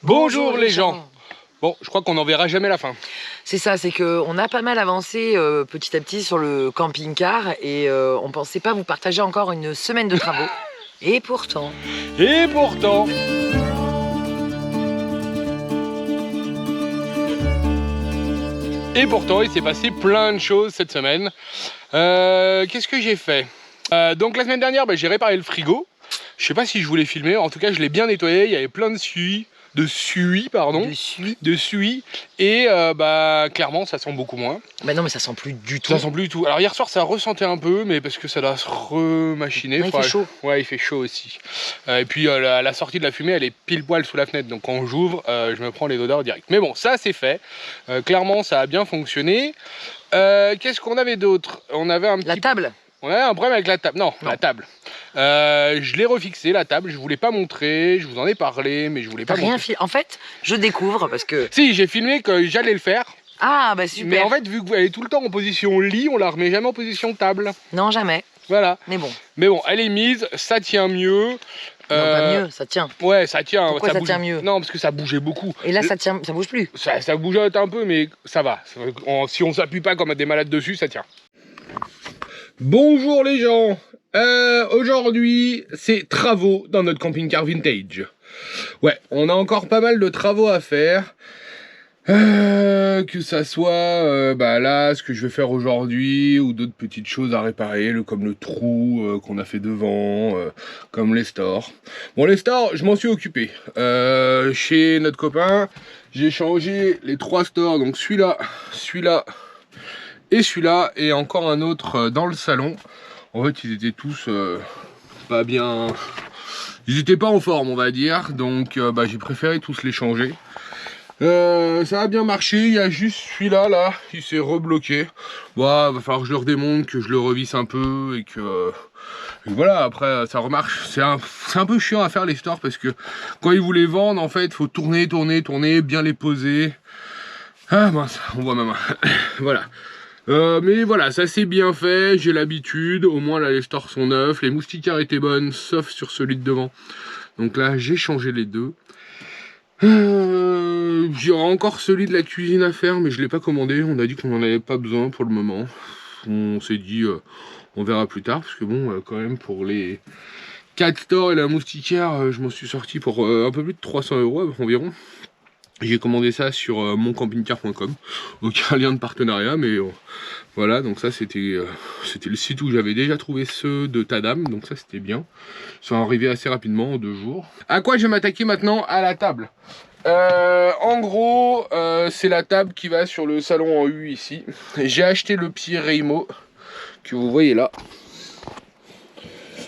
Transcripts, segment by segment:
Bonjour les gens. Bon, je crois qu'on n'en verra jamais la fin. C'est ça, c'est qu'on a pas mal avancé petit à petit sur le camping-car et on pensait pas vous partager encore une semaine de travaux. Et pourtant... Et pourtant... Et pourtant, il s'est passé plein de choses cette semaine. Qu'est-ce que j'ai fait? Donc la semaine dernière, j'ai réparé le frigo. Je sais pas si je voulais filmer, en tout cas je l'ai bien nettoyé, il y avait plein de suie. De suie. Et clairement ça sent beaucoup moins. Bah non mais ça sent plus du tout. Ça sent plus du tout. Alors hier soir ça ressentait un peu, mais parce que ça doit se remachiner. Il fait chaud. Ouais, il fait chaud aussi. Et puis la sortie de la fumée elle est pile poil sous la fenêtre, donc quand j'ouvre je me prends les odeurs direct. Mais bon, ça c'est fait. Clairement ça a bien fonctionné. Qu'est-ce qu'on avait d'autre? On avait un petit... La table. On avait un problème avec la table. Non. La table. Je l'ai refixé la table, je voulais pas montrer, je vous en ai parlé, mais je voulais pas montrer. Rien filmé. En fait, je découvre parce que... Si, j'ai filmé que j'allais le faire. Ah bah super. Mais en fait, vu qu'elle est tout le temps en position lit, on la remet jamais en position table. Non, jamais. Voilà. Mais bon. Mais bon, elle est mise, ça tient mieux. Non, pas mieux, ça tient. Ouais, ça tient. Pourquoi ça tient mieux? Non, parce que ça bougeait beaucoup. Et là, ça tient, ça bouge plus. Ça bougeote un peu, mais ça va. Si on s'appuie pas comme des malades dessus, ça tient. Bonjour les gens. Aujourd'hui, c'est travaux dans notre camping-car vintage. Ouais, on a encore pas mal de travaux à faire. Que ça soit là, ce que je vais faire aujourd'hui, ou d'autres petites choses à réparer, comme le trou qu'on a fait devant, comme les stores. Bon, les stores, je m'en suis occupé. Chez notre copain, j'ai changé les 3 stores, donc celui-là, celui-là et celui-là, et encore un autre dans le salon. En fait, ils étaient tous pas bien... Ils étaient pas en forme, on va dire, donc j'ai préféré tous les changer. Ça a bien marché, il y a juste celui-là, là, il s'est rebloqué. Bon, va falloir que je le redémonte, que je le revisse un peu, et que... Et voilà, après, ça remarche. C'est un peu chiant à faire les stores, parce que quand ils vous les vendent, en fait, il faut tourner, bien les poser. Ah mince, on voit ma main. Voilà. Mais voilà, ça c'est bien fait, j'ai l'habitude, au moins là les stores sont neufs, les moustiquaires étaient bonnes, sauf sur celui de devant. Donc là j'ai changé les deux. J'aurai encore celui de la cuisine à faire, mais je l'ai pas commandé, on a dit qu'on n'en avait pas besoin pour le moment. On s'est dit, on verra plus tard, parce que bon, quand même pour les 4 stores et la moustiquaire, je m'en suis sorti pour un peu plus de 300 € environ. J'ai commandé ça sur moncampingcar.com, aucun lien de partenariat, mais voilà, donc ça c'était le site où j'avais déjà trouvé ceux de Tadam, donc ça c'était bien. Ils sont arrivés assez rapidement, en 2 jours. À quoi je vais m'attaquer maintenant? À la table. En gros, c'est la table qui va sur le salon en U ici. J'ai acheté le pied Raymo, que vous voyez là.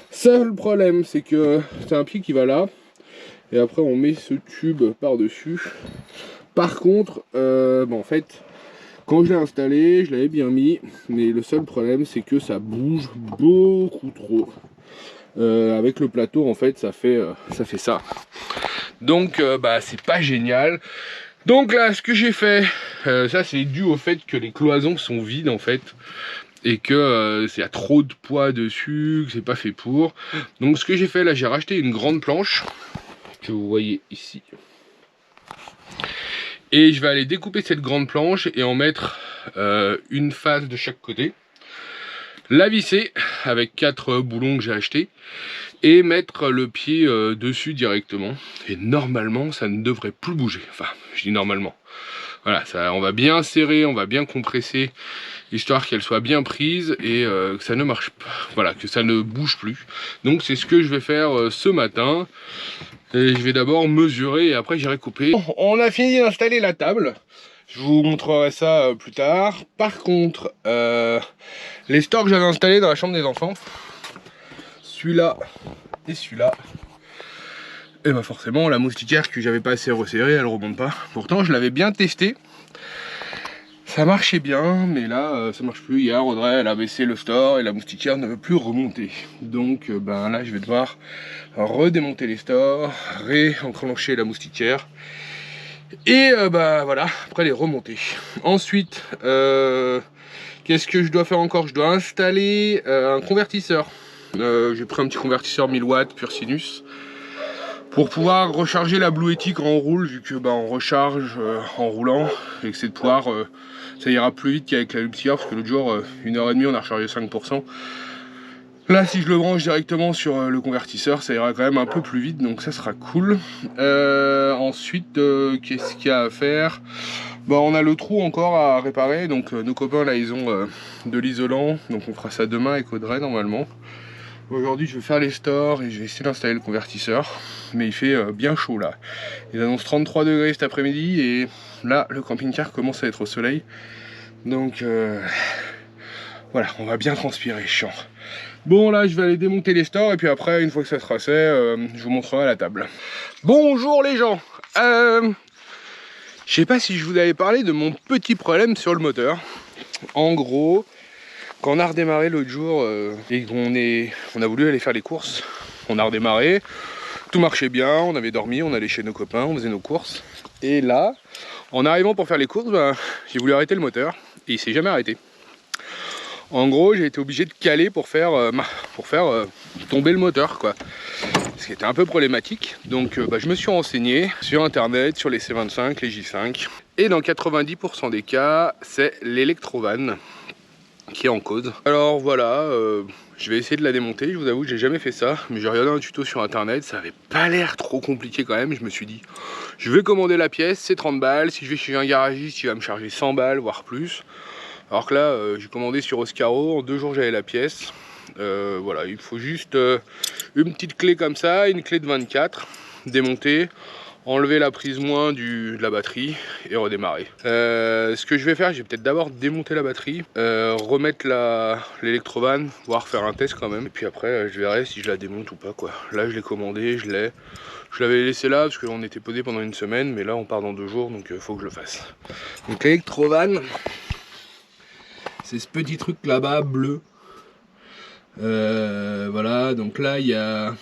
Seul problème, c'est que c'est un pied qui va là. Et après on met ce tube par dessus. Par contre en fait quand je l'ai installé je l'avais bien mis, mais le seul problème c'est que ça bouge beaucoup trop. Avec le plateau en fait ça fait ça, donc c'est pas génial. Donc là ce que j'ai fait, ça c'est dû au fait que les cloisons sont vides en fait, et que y a trop de poids dessus, que c'est pas fait pour. Donc ce que j'ai fait là, j'ai racheté une grande planche que vous voyez ici, et je vais aller découper cette grande planche et en mettre une face de chaque côté, la visser avec 4 boulons que j'ai acheté et mettre le pied dessus directement, et normalement ça ne devrait plus bouger. Enfin je dis normalement, voilà, ça, on va bien serrer, on va bien compresser, histoire qu'elle soit bien prise et que ça ne marche pas, voilà, que ça ne bouge plus. Donc c'est ce que je vais faire ce matin. Et je vais d'abord mesurer et après j'irai couper. On a fini d'installer la table. Je vous montrerai ça plus tard. Par contre, les stores que j'avais installés dans la chambre des enfants, celui-là et celui-là, et bah forcément la moustiquaire que j'avais pas assez resserrée, elle remonte pas. Pourtant je l'avais bien testé, ça marchait bien, mais là ça marche plus. Hier Audrey elle a baissé le store et la moustiquaire ne veut plus remonter. Donc là je vais devoir redémonter les stores, réenclencher la moustiquaire et voilà, après les remonter. Ensuite qu'est-ce que je dois faire encore? Je dois installer un convertisseur. J'ai pris un petit convertisseur 1000 watts pur sinus. pour pouvoir recharger la Blue Yeti quand on roule, vu que on recharge en roulant, et que c'est de pouvoir, ça ira plus vite qu'avec la Lumcia, parce que l'autre jour, 1h30 on a rechargé 5%. Là, si je le branche directement sur le convertisseur, ça ira quand même un peu plus vite, donc ça sera cool. Ensuite, qu'est-ce qu'il y a à faire? On a le trou encore à réparer, donc nos copains là ils ont de l'isolant, donc on fera ça demain avec Audrey normalement. Aujourd'hui je vais faire les stores et je vais essayer d'installer le convertisseur, mais il fait bien chaud là. Ils annoncent 33 degrés cet après-midi et là le camping-car commence à être au soleil, donc voilà, on va bien transpirer, chiant. Bon là je vais aller démonter les stores et puis après une fois que ça sera fait, je vous montrerai à la table. Bonjour les gens, je sais pas si je vous avais parlé de mon petit problème sur le moteur. En gros, quand on a redémarré l'autre jour et qu'on a voulu aller faire les courses, on a redémarré, tout marchait bien, on avait dormi, on allait chez nos copains, on faisait nos courses. Et là, en arrivant pour faire les courses, j'ai voulu arrêter le moteur et il s'est jamais arrêté. En gros, j'ai été obligé de caler pour faire tomber le moteur, quoi. Ce qui était un peu problématique. Donc je me suis renseigné sur internet, sur les C25, les J5. Et dans 90% des cas, c'est l'électrovanne qui est en cause. Alors voilà, je vais essayer de la démonter. Je vous avoue, j'ai jamais fait ça, mais j'ai regardé un tuto sur internet. Ça avait pas l'air trop compliqué quand même. Je me suis dit, je vais commander la pièce, c'est 30 balles. Si je vais chez un garagiste, il va me charger 100 balles, voire plus. Alors que là, j'ai commandé sur Oscaro, en 2 jours j'avais la pièce. Voilà, il faut juste une petite clé comme ça, une clé de 24, démonter, enlever la prise moins de la batterie et redémarrer. Ce que je vais faire, je vais peut-être d'abord démonter la batterie, remettre l'électrovanne, voire faire un test quand même. Et puis après, je verrai si je la démonte ou pas, quoi. Là, je l'ai commandé, je l'avais laissé là parce qu'on était posé pendant une semaine, mais là, on part dans 2 jours, donc il faut que je le fasse. Donc l'électrovanne, c'est ce petit truc là-bas, bleu. Voilà, donc là, il y a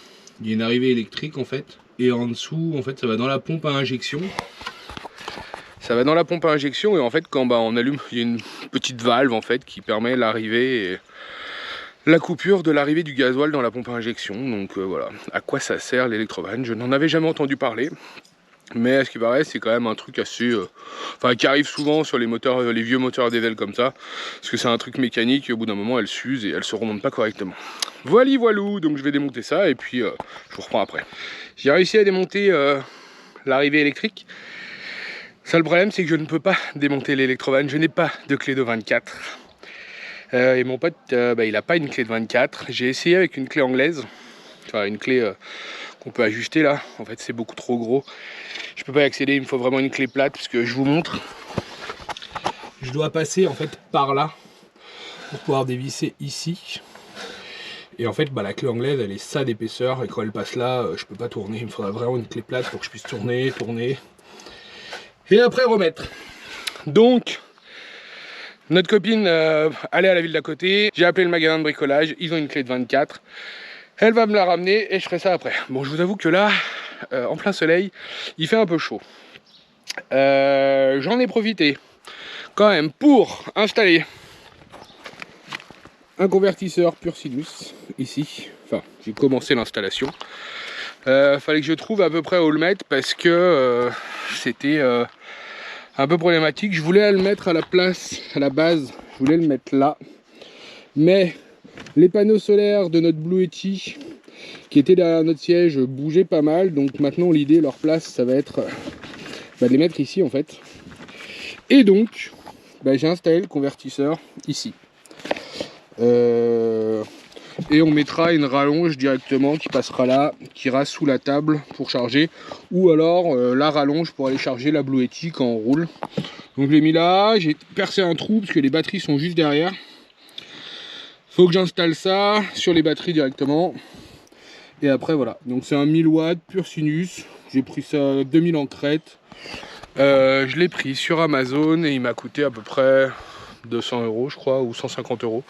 une arrivée électrique en fait. Et en dessous, en fait, ça va dans la pompe à injection. Ça va dans la pompe à injection et en fait, quand on allume, il y a une petite valve en fait qui permet l'arrivée et la coupure de l'arrivée du gasoil dans la pompe à injection. Donc voilà, à quoi ça sert l'électrovanne? Je n'en avais jamais entendu parler. Mais à ce qui paraît, c'est quand même un truc assez... qui arrive souvent sur les moteurs, les vieux moteurs diesel comme ça. Parce que c'est un truc mécanique et au bout d'un moment, elle s'use et elle se remonte pas correctement. Voilou, donc je vais démonter ça et puis je vous reprends après. J'ai réussi à démonter l'arrivée électrique. Ça, le problème, c'est que je ne peux pas démonter l'électrovanne. Je n'ai pas de clé de 24. Et mon pote, il n'a pas une clé de 24. J'ai essayé avec une clé anglaise. Enfin, une clé... qu'on peut ajuster là, en fait c'est beaucoup trop gros, je peux pas y accéder, il me faut vraiment une clé plate parce que je vous montre, je dois passer en fait par là pour pouvoir dévisser ici et en fait la clé anglaise elle est ça d'épaisseur et quand elle passe là je peux pas tourner, il me faudra vraiment une clé plate pour que je puisse tourner et après remettre. Donc notre copine allait à la ville d'à côté, j'ai appelé le magasin de bricolage, ils ont une clé de 24. Elle va me la ramener et je ferai ça après. Bon, je vous avoue que là, en plein soleil, il fait un peu chaud. J'en ai profité quand même pour installer un convertisseur pur sinus ici. Enfin, j'ai commencé l'installation. Fallait que je trouve à peu près où le mettre parce que c'était un peu problématique. Je voulais le mettre à la place, à la base, je voulais le mettre là. Mais les panneaux solaires de notre Blue Yeti qui étaient derrière notre siège bougeaient pas mal, donc maintenant l'idée, leur place, ça va être de les mettre ici en fait. Et donc j'ai installé le convertisseur ici. Et on mettra une rallonge directement qui passera là, qui ira sous la table pour charger, ou alors la rallonge pour aller charger la Blue Yeti quand on roule. Donc je l'ai mis là, j'ai percé un trou parce que les batteries sont juste derrière. Faut que j'installe ça sur les batteries directement. Et après voilà, donc c'est un 1000 watts pur sinus. J'ai pris ça 2000 en crête. Je l'ai pris sur Amazon et il m'a coûté à peu près 200 € je crois, ou 150 €.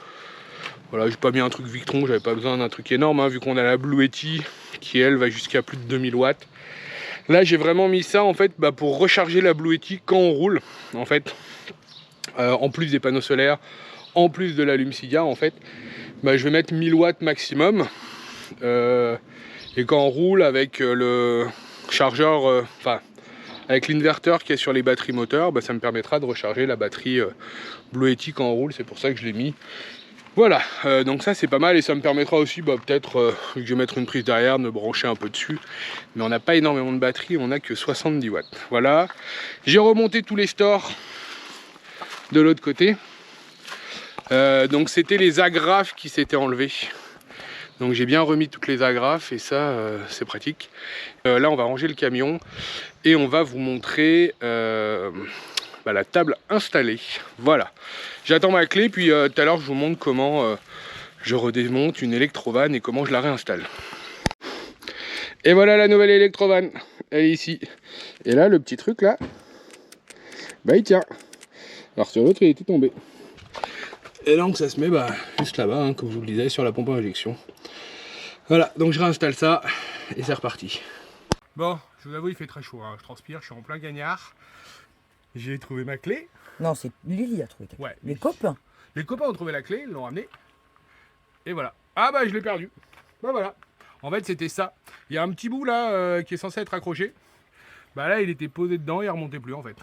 Voilà, j'ai pas mis un truc Victron, j'avais pas besoin d'un truc énorme, hein, vu qu'on a la Blue Yeti qui elle va jusqu'à plus de 2000 watts. Là j'ai vraiment mis ça en fait pour recharger la Blue Yeti quand on roule. En fait, en plus des panneaux solaires, en plus de la Lumcia en fait, je vais mettre 1000 watts maximum. Et Et quand on roule avec le chargeur, avec l'inverteur qui est sur les batteries moteurs, bah, ça me permettra de recharger la batterie Blue Yeti quand on roule, c'est pour ça que je l'ai mis. Voilà, donc ça c'est pas mal et ça me permettra aussi peut-être, que je vais mettre une prise derrière, de me brancher un peu dessus. Mais on n'a pas énormément de batterie, on n'a que 70 watts. Voilà, j'ai remonté tous les stores de l'autre côté. Donc c'était les agrafes qui s'étaient enlevées. Donc j'ai bien remis toutes les agrafes et ça c'est pratique. Là on va ranger le camion et on va vous montrer la table installée. Voilà, j'attends ma clé puis tout à l'heure je vous montre comment je redémonte une électrovanne et comment je la réinstalle. Et voilà la nouvelle électrovanne, elle est ici. Et là le petit truc là, bah il tient. Alors sur l'autre il était tombé. Et donc ça se met juste là-bas, hein, comme je vous le disais, sur la pompe à injection. Voilà, donc je réinstalle ça et c'est reparti. Bon, je vous avoue il fait très chaud, hein. Je transpire, je suis en plein gagnard. J'ai trouvé ma clé. Non, c'est Lily a trouvé. Ouais. Les copains. Les copains ont trouvé la clé, ils l'ont ramenée. Et voilà. Ah bah je l'ai perdu. Bah voilà. En fait c'était ça. Il y a un petit bout là qui est censé être accroché. Bah là il était posé dedans, il remontait plus en fait.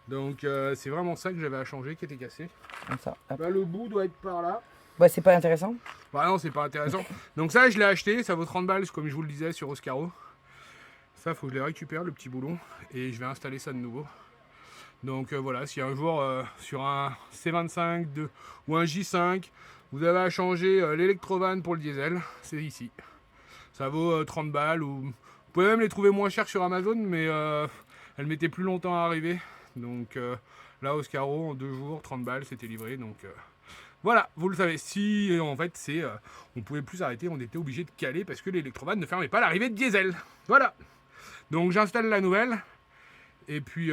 Donc c'est vraiment ça que j'avais à changer qui était cassé. Comme ça. Bah, le bout doit être par là. Ouais, c'est pas intéressant. Bah non, c'est pas intéressant. Donc ça je l'ai acheté, ça vaut 30 balles comme je vous le disais sur Oscaro. Ça faut que je les récupère le petit boulon et je vais installer ça de nouveau. Donc voilà, si un jour sur un C25 ou un J5 vous avez à changer l'électrovanne pour le diesel, c'est ici. Ça vaut 30 balles ou vous pouvez même les trouver moins chers sur Amazon, mais elles mettaient plus longtemps à arriver. Donc là Oscaro en 2 jours 30 balles c'était livré. Donc voilà, vous le savez, si en fait c'est on pouvait plus arrêter, on était obligé de caler parce que l'électrovanne ne fermait pas l'arrivée de diesel. Voilà. Donc j'installe la nouvelle et puis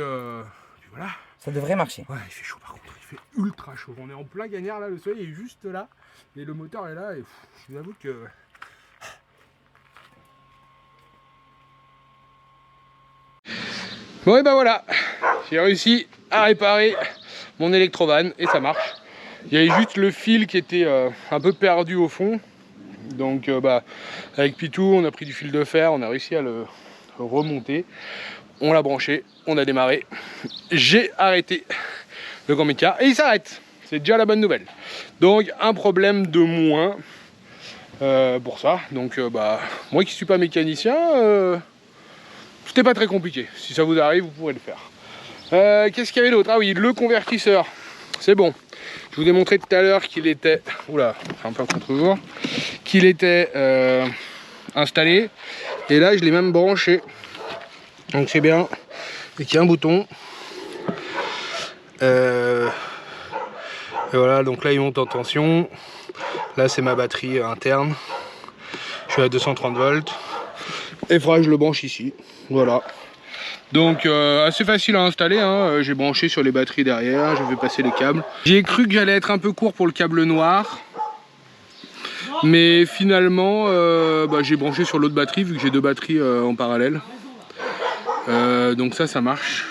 voilà. Ça devrait marcher. Ouais, il fait chaud par contre, il fait ultra chaud. On est en plein gagnard là, le soleil est juste là et le moteur est là et je vous avoue que bon et ben voilà, j'ai réussi à réparer mon électrovanne et ça marche. Il y avait juste le fil qui était un peu perdu au fond. Donc avec Pitou on a pris du fil de fer, on a réussi à le remonter. On l'a branché, on a démarré. J'ai arrêté le camping-car et il s'arrête. C'est déjà la bonne nouvelle. Donc un problème de moins pour ça. Donc moi qui suis pas mécanicien, c'était pas très compliqué. Si ça vous arrive, vous pourrez le faire. Qu'est-ce qu'il y avait d'autre? Ah oui, le convertisseur. C'est bon. Je vous ai montré tout à l'heure qu'il était... Oula, c'est un peu un contre-jour. Qu'il était installé. Et là, je l'ai même branché. Donc c'est bien. Et qu'il y a un bouton. Et voilà, donc là il monte en tension. Là c'est ma batterie interne. Je suis à 230 volts. Et il faudra que je le branche ici. Voilà. Donc assez facile à installer, hein. J'ai branché sur les batteries derrière, je vais passer les câbles. J'ai cru que j'allais être un peu court pour le câble noir. Mais finalement j'ai branché sur l'autre batterie vu que j'ai 2 batteries en parallèle. Donc ça marche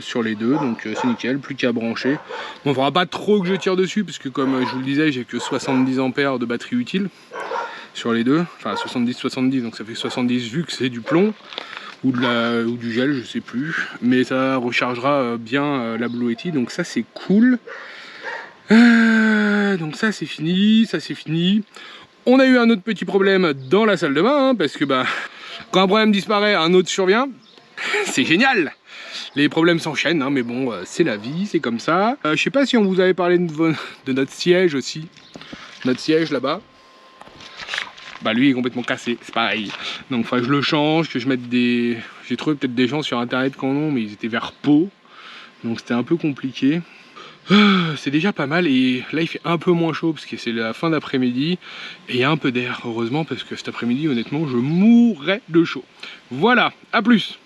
sur les deux, donc c'est nickel, plus qu'à brancher. Bon, il ne faudra pas trop que je tire dessus parce que comme je vous le disais, j'ai que 70 ampères de batterie utile sur les deux, enfin 70 donc ça fait 70 vu que c'est du plomb ou du gel, je sais plus, mais ça rechargera bien la Blue Yeti, donc ça c'est cool. Donc ça c'est fini, ça c'est fini. On a eu un autre petit problème dans la salle de bain, hein, parce que quand un problème disparaît, un autre survient. C'est génial! Les problèmes s'enchaînent, hein, mais bon, c'est la vie, c'est comme ça. Je sais pas si on vous avait parlé de notre siège aussi. Notre siège là-bas. Lui il est complètement cassé, c'est pareil. Donc enfin je le change, que je mette des... J'ai trouvé peut-être des gens sur internet qui en ont, mais ils étaient vers Pau. Donc c'était un peu compliqué. C'est déjà pas mal et là il fait un peu moins chaud parce que c'est la fin d'après-midi. Et il y a un peu d'air, heureusement, parce que cet après-midi honnêtement je mourrais de chaud. Voilà, à plus!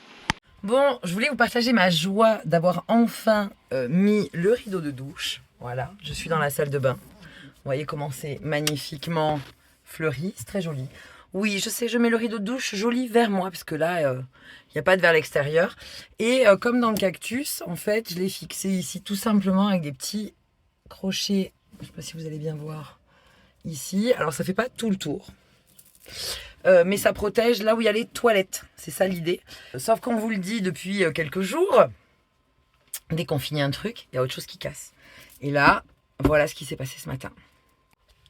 Bon, je voulais vous partager ma joie d'avoir enfin mis le rideau de douche. Voilà, je suis dans la salle de bain. Vous voyez comment c'est magnifiquement fleuri, c'est très joli. Oui, je sais, je mets le rideau de douche joli vers moi, parce que là, il n'y a pas de vers l'extérieur. Et comme dans le cactus, en fait, je l'ai fixé ici tout simplement avec des petits crochets. Je ne sais pas si vous allez bien voir ici. Alors, ça ne fait pas tout le tour. mais ça protège là où il y a les toilettes. C'est ça l'idée. Sauf qu'on vous le dit depuis quelques jours, dès qu'on finit un truc, il y a autre chose qui casse. Et là, voilà ce qui s'est passé ce matin.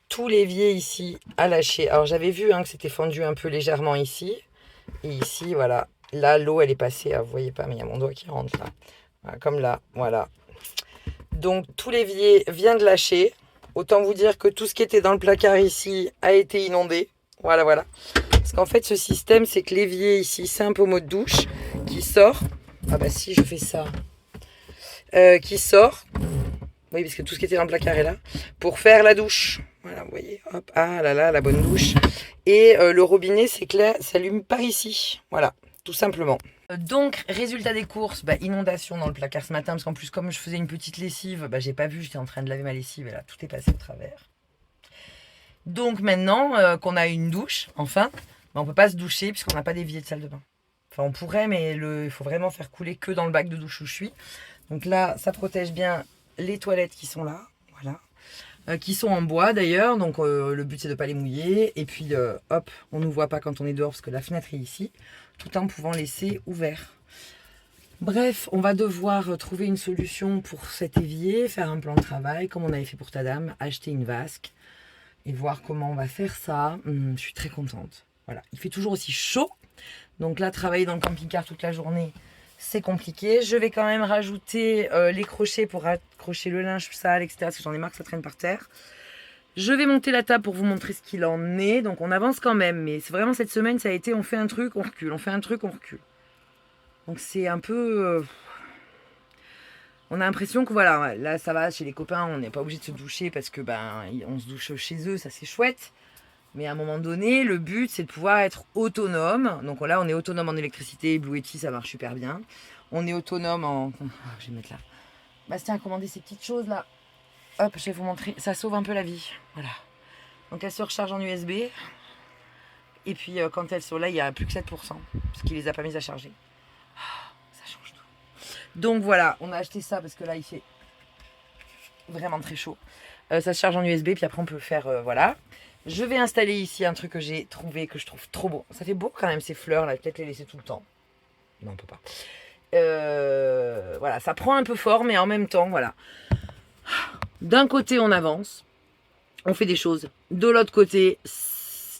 Tout l'évier ici a lâché. Alors j'avais vu que c'était fendu un peu légèrement ici. Et ici, voilà. Là, l'eau, elle est passée. Vous voyez pas, mais il y a mon doigt qui rentre là. Voilà, comme là, voilà. Donc tout l'évier vient de lâcher. Autant vous dire que tout ce qui était dans le placard ici a été inondé. Voilà, voilà. Parce qu'en fait, ce système, c'est que l'évier ici, c'est un pommeau de douche qui sort. Ah bah si, je fais ça. Qui sort. Oui, parce que tout ce qui était dans le placard est là. Pour faire la douche. Voilà, vous voyez. Hop. Ah là là, la bonne douche. Et le robinet, c'est que là, s'allume par ici. Voilà, tout simplement. Donc, résultat des courses, inondation dans le placard ce matin. Parce qu'en plus, comme je faisais une petite lessive, j'ai pas vu, j'étais en train de laver ma lessive. Et là, tout est passé au travers. Donc maintenant qu'on a une douche, enfin, on peut pas se doucher puisqu'on n'a pas d'évier de salle de bain. Enfin, on pourrait, mais il faut vraiment faire couler que dans le bac de douche où je suis. Donc là, ça protège bien les toilettes qui sont là, voilà, qui sont en bois d'ailleurs. Donc le but c'est de ne pas les mouiller. Et puis hop, on ne nous voit pas quand on est dehors parce que la fenêtre est ici, tout en pouvant laisser ouvert. Bref, on va devoir trouver une solution pour cet évier, faire un plan de travail comme on avait fait pour ta dame, acheter une vasque. Et voir comment on va faire ça. Je suis très contente. Voilà. Il fait toujours aussi chaud. Donc là, travailler dans le camping-car toute la journée, c'est compliqué. Je vais quand même rajouter les crochets pour accrocher le linge sale, etc. Parce que j'en ai marre que ça traîne par terre. Je vais monter la table pour vous montrer ce qu'il en est. Donc on avance quand même. Mais c'est vraiment cette semaine, ça a été on fait un truc, on recule. On fait un truc, on recule. Donc c'est un peu... On a l'impression que voilà, là ça va chez les copains, on n'est pas obligé de se doucher parce que on se douche chez eux, ça c'est chouette. Mais à un moment donné, le but c'est de pouvoir être autonome. Donc là on est autonome en électricité, Blue Yeti ça marche super bien. On est autonome en... je vais mettre là. Bastien a commandé ces petites choses là. Hop, je vais vous montrer, ça sauve un peu la vie. Voilà. Donc elle se recharge en USB. Et puis quand elles sont là, il n'y a plus que 7%. Parce qu'il les a pas mises à charger. Donc voilà, on a acheté ça parce que là il fait vraiment très chaud. Ça se charge en USB, puis après on peut faire voilà. Je vais installer ici un truc que j'ai trouvé, que je trouve trop beau. Ça fait beau quand même ces fleurs là, peut-être les laisser tout le temps. Non, on peut pas. Voilà, ça prend un peu fort, mais en même temps, voilà. D'un côté on avance, on fait des choses. De l'autre côté,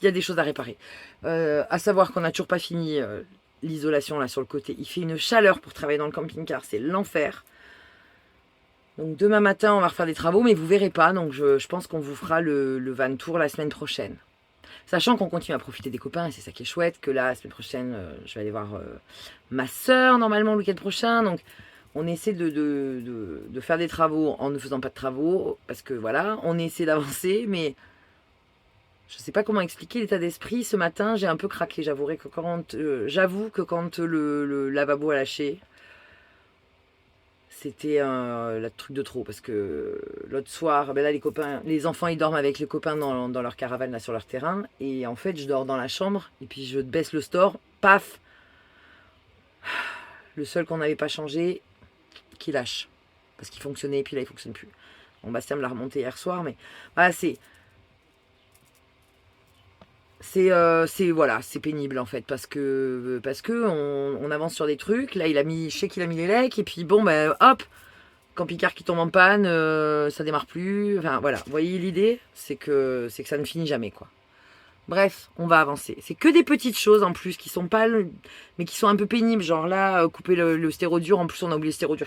il y a des choses à réparer. À savoir qu'on n'a toujours pas fini... l'isolation là sur le côté, il fait une chaleur pour travailler dans le camping-car, c'est l'enfer. Donc demain matin on va refaire des travaux, mais vous verrez pas, donc je pense qu'on vous fera le van tour la semaine prochaine. Sachant qu'on continue à profiter des copains, et c'est ça qui est chouette, que là la semaine prochaine je vais aller voir ma soeur normalement le week-end prochain, donc on essaie de faire des travaux en ne faisant pas de travaux, parce que voilà, on essaie d'avancer, mais... Je ne sais pas comment expliquer l'état d'esprit. Ce matin, j'ai un peu craqué. J'avoue que quand le lavabo a lâché, c'était le truc de trop. Parce que l'autre soir, là, les enfants, ils dorment avec les copains dans leur caravane, là, sur leur terrain. Et en fait, je dors dans la chambre. Et puis, je baisse le store. Paf! Le seul qu'on n'avait pas changé, qui lâche. Parce qu'il fonctionnait. Et puis là, il ne fonctionne plus. Bon, Bastien me l'a remonté hier soir. Mais voilà, c'est pénible en fait parce que on avance sur des trucs. Là je sais qu'il a mis les lecs et puis bon hop, camping-car qui tombe en panne, ça démarre plus. Enfin voilà, vous voyez l'idée, c'est que ça ne finit jamais quoi. Bref, on va avancer. C'est que des petites choses en plus qui sont pas mais qui sont un peu pénibles. Genre là, couper le stéro-dur. En plus on a oublié le stéro-dur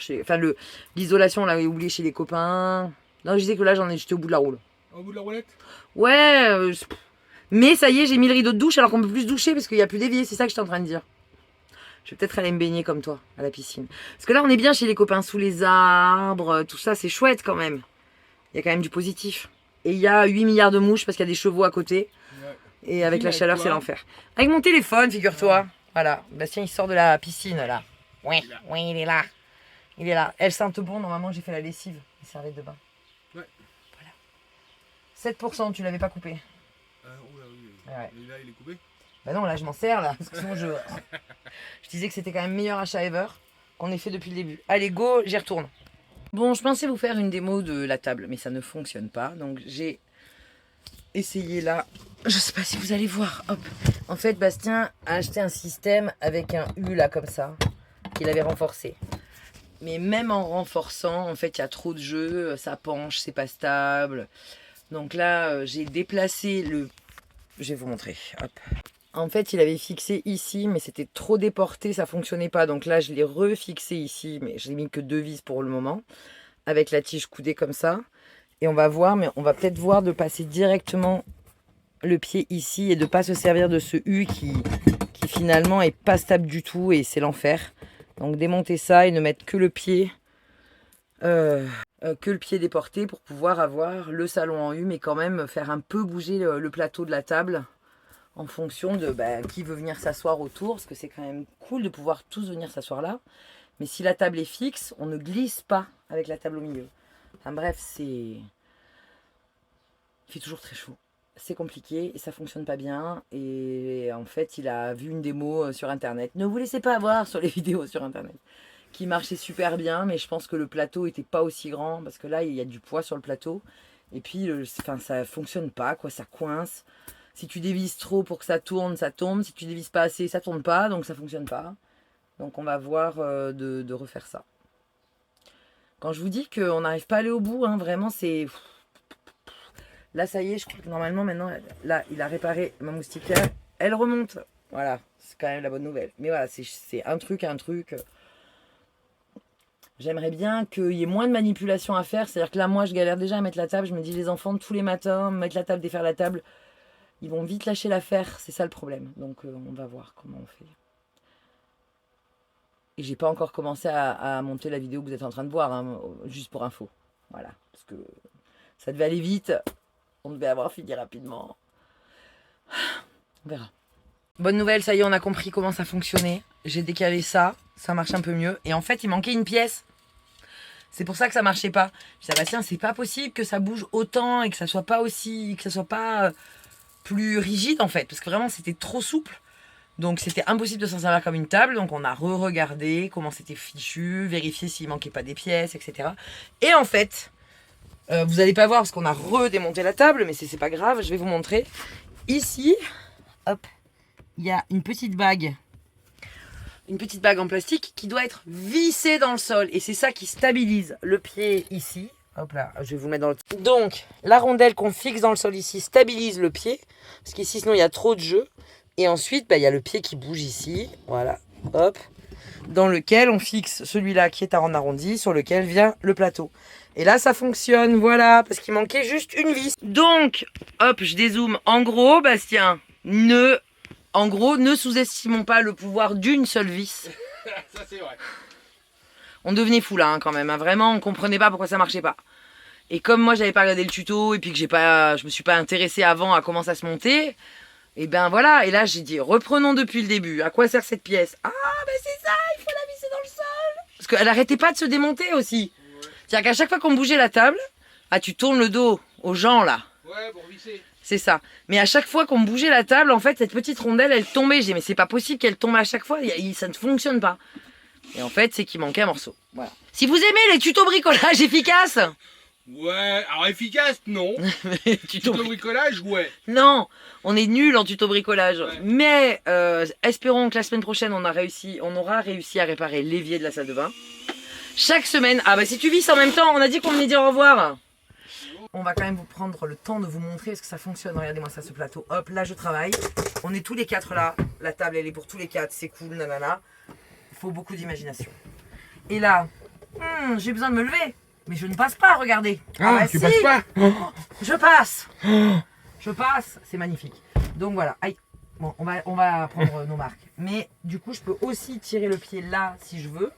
l'isolation on l'avait oublié chez les copains. Non, je disais que là j'étais au bout de la roule. Au bout de la roulette. Ouais. Mais ça y est, j'ai mis le rideau de douche alors qu'on peut plus se doucher parce qu'il n'y a plus d'évier, c'est ça que j'étais en train de dire. Je vais peut-être aller me baigner comme toi, à la piscine. Parce que là, on est bien chez les copains sous les arbres, tout ça, c'est chouette quand même. Il y a quand même du positif. Et il y a 8 milliards de mouches parce qu'il y a des chevaux à côté. Ouais. Et avec la chaleur, c'est l'enfer. Avec mon téléphone, figure-toi. Ouais. Voilà, Bastien, il sort de la piscine, là. Oui, il est là. Il est là. Elles sentent bon, normalement, j'ai fait la lessive. Les serviettes de bain. Ouais. Voilà. 7%, tu l'avais pas coupé. Ouais. Et là, il est coupé? Bah non, là, je m'en sers, là. Parce que sinon, je disais que c'était quand même meilleur achat ever qu'on ait fait depuis le début. Allez, go, j'y retourne. Bon, je pensais vous faire une démo de la table, mais ça ne fonctionne pas. Donc, j'ai essayer là. Je sais pas si vous allez voir. Hop. En fait, Bastien a acheté un système avec un U là comme ça, qu'il avait renforcé. Mais même en renforçant, en fait, il y a trop de jeu, ça penche, c'est pas stable. Donc là, j'ai déplacé le... Je vais vous montrer. Hop. En fait, il avait fixé ici, mais c'était trop déporté, ça fonctionnait pas. Donc là, je l'ai refixé ici, mais je n'ai mis que 2 vis pour le moment, avec la tige coudée comme ça. Et on va voir, mais on va peut-être voir de passer directement le pied ici et de pas se servir de ce U qui finalement est pas stable du tout et c'est l'enfer. Donc démonter ça et ne mettre que le pied déporté pour pouvoir avoir le salon en U, mais quand même faire un peu bouger le plateau de la table en fonction de qui veut venir s'asseoir autour, parce que c'est quand même cool de pouvoir tous venir s'asseoir là. Mais si la table est fixe, on ne glisse pas avec la table au milieu. Enfin bref, il fait toujours très chaud. C'est compliqué et ça fonctionne pas bien. Et en fait, il a vu une démo sur internet. Ne vous laissez pas avoir sur les vidéos sur internet. Qui marchait super bien, mais je pense que le plateau était pas aussi grand parce que là, il y a du poids sur le plateau. Et puis, ça fonctionne pas, quoi. Ça coince. Si tu dévises trop pour que ça tourne, ça tombe. Si tu dévises pas assez, ça tourne pas, donc ça fonctionne pas. Donc on va voir de refaire ça. Quand je vous dis qu'on n'arrive pas à aller au bout, hein, vraiment, c'est... Là, ça y est, je crois que normalement, maintenant, là, il a réparé ma moustiquaire. Elle remonte. Voilà, c'est quand même la bonne nouvelle. Mais voilà, c'est un truc. J'aimerais bien qu'il y ait moins de manipulation à faire. C'est-à-dire que là, moi, je galère déjà à mettre la table. Je me dis, les enfants, tous les matins, mettre la table, défaire la table, ils vont vite lâcher l'affaire. C'est ça le problème. Donc, on va voir comment on fait. Et j'ai pas encore commencé à monter la vidéo que vous êtes en train de voir, hein, juste pour info. Voilà, parce que ça devait aller vite. On devait avoir fini rapidement. On verra. Bonne nouvelle, ça y est, on a compris comment ça fonctionnait. J'ai décalé ça, ça marche un peu mieux. Et en fait, il manquait une pièce. C'est pour ça que ça marchait pas. Je disais, tiens, c'est pas possible que ça bouge autant et que ça soit pas plus rigide en fait. Parce que vraiment, c'était trop souple. Donc c'était impossible de s'en servir comme une table. Donc on a re-regardé comment c'était fichu, vérifié s'il manquait pas des pièces, etc. Et en fait... vous n'allez pas voir parce qu'on a redémonté la table, mais c'est pas grave, je vais vous montrer. Ici, hop, il y a une petite bague en plastique qui doit être vissée dans le sol. Et c'est ça qui stabilise le pied ici. Hop là, je vais vous mettre dans le... Donc, la rondelle qu'on fixe dans le sol ici stabilise le pied. Parce qu'ici, sinon, il y a trop de jeu. Et ensuite, il y a le pied qui bouge ici. Voilà, hop. Dans lequel on fixe celui-là qui est en arrondi, sur lequel vient le plateau. Et là, ça fonctionne, voilà, parce qu'il manquait juste une vis. Donc, hop, je dézoome. En gros, Bastien, ne sous-estimons pas le pouvoir d'une seule vis. Ça, c'est vrai. On devenait fou là, hein, quand même. Hein. Vraiment, on comprenait pas pourquoi ça marchait pas. Et comme moi, j'avais pas regardé le tuto, et puis que je me suis pas intéressée avant à comment ça se montait, et ben voilà. Et là, j'ai dit, reprenons depuis le début. À quoi sert cette pièce? Ah, ben c'est ça, il faut la visser dans le sol. Parce qu'elle arrêtait pas de se démonter aussi. C'est-à-dire qu'à chaque fois qu'on bougeait la table, tu tournes le dos aux gens là. Ouais, pour visser. C'est ça. Mais à chaque fois qu'on bougeait la table, en fait, cette petite rondelle, elle tombait. J'ai dit, mais c'est pas possible qu'elle tombe à chaque fois. Ça ne fonctionne pas. Et en fait, c'est qu'il manquait un morceau. Voilà. Si vous aimez les tutos bricolage efficaces. Ouais, alors efficace, non. tuto bricolage, ouais. Non, on est nul en tuto bricolage. Ouais. Mais espérons que la semaine prochaine, on aura réussi à réparer l'évier de la salle de bain. Chaque semaine, si tu visses en même temps, on a dit qu'on venait dire au revoir. On va quand même vous prendre le temps de vous montrer est-ce que ça fonctionne. Regardez-moi ça, ce plateau. Hop, là je travaille. On est tous les 4 là. La table, elle est pour tous les 4. C'est cool, nanana. Il faut beaucoup d'imagination. Et là, j'ai besoin de me lever. Mais je ne passe pas, regardez. Tu passes pas? Je passe. Je passe. C'est magnifique. Donc voilà. Aïe. Bon, on va prendre nos marques. Mais du coup, je peux aussi tirer le pied là si je veux.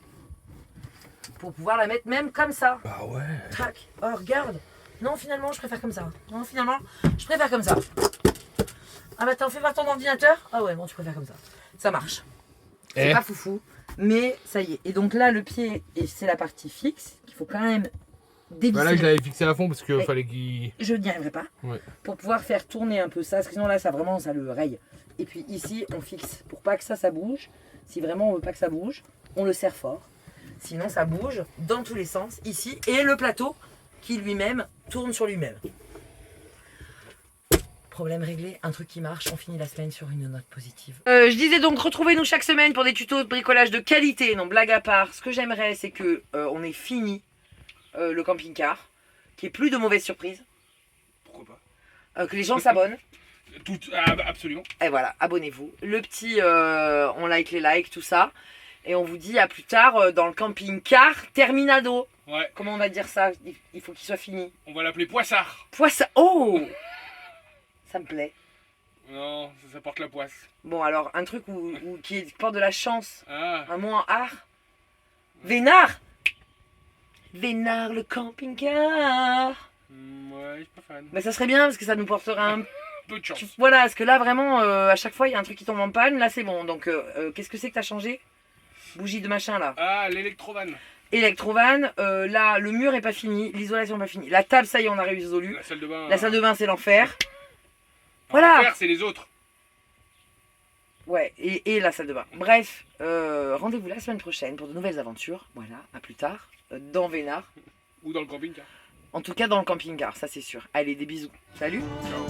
Pour pouvoir la mettre même comme ça. Bah ouais. Tac. Oh, regarde. Non, finalement, je préfère comme ça. Non, finalement, je préfère comme ça. Ah bah t'en fais voir ton ordinateur? Ah ouais, bon, tu préfères comme ça. Ça marche. C'est pas foufou. Mais ça y est. Et donc là, le pied, c'est la partie fixe qu'il faut quand même dévisser. Bah là, je l'avais fixé à fond parce qu'il fallait qu'il... Je n'y arriverai pas. Ouais. Pour pouvoir faire tourner un peu ça. Parce que sinon là, ça le raye. Et puis ici, on fixe. Pour pas que ça bouge. Si vraiment on veut pas que ça bouge, on le serre fort. Sinon, ça bouge dans tous les sens, ici. Et le plateau qui lui-même tourne sur lui-même. Problème réglé, un truc qui marche, on finit la semaine sur une note positive. Je disais donc, retrouvez-nous chaque semaine pour des tutos de bricolage de qualité. Non, blague à part, ce que j'aimerais, c'est que on ait fini le camping-car, qu'il n'y ait plus de mauvaises surprises. Pourquoi pas Que les gens s'abonnent. Absolument. Et voilà, abonnez-vous. Le petit, on like les likes, tout ça. Et on vous dit à plus tard dans le camping-car Terminado. Ouais. Comment on va dire ça? Il faut qu'il soit fini. On va l'appeler Poissard. Poissard. Oh, ça me plaît. Non, ça porte la poisse. Bon, alors, un truc qui porte de la chance. Ah. Un mot en art. Vénard. Vénard, le camping-car. Ouais, je suis pas fan. Mais ça serait bien parce que ça nous portera un Peu de chance. Voilà, parce que là vraiment, à chaque fois il y a un truc qui tombe en panne, là c'est bon. Donc qu'est-ce que c'est que t'as changé? Bougie de machin là. Ah, l'électrovan. Electrovan, là le mur est pas fini, l'isolation n'est pas finie. La table, ça y est, on a résolu. La salle de bain. La salle de bain, c'est l'enfer. Voilà. Voilà. L'enfer, c'est les autres. Ouais, et la salle de bain. Bref, rendez-vous la semaine prochaine pour de nouvelles aventures. Voilà, à plus tard, dans Vénard. Ou dans le camping-car. En tout cas dans le camping-car, ça c'est sûr. Allez, des bisous. Salut. Ciao.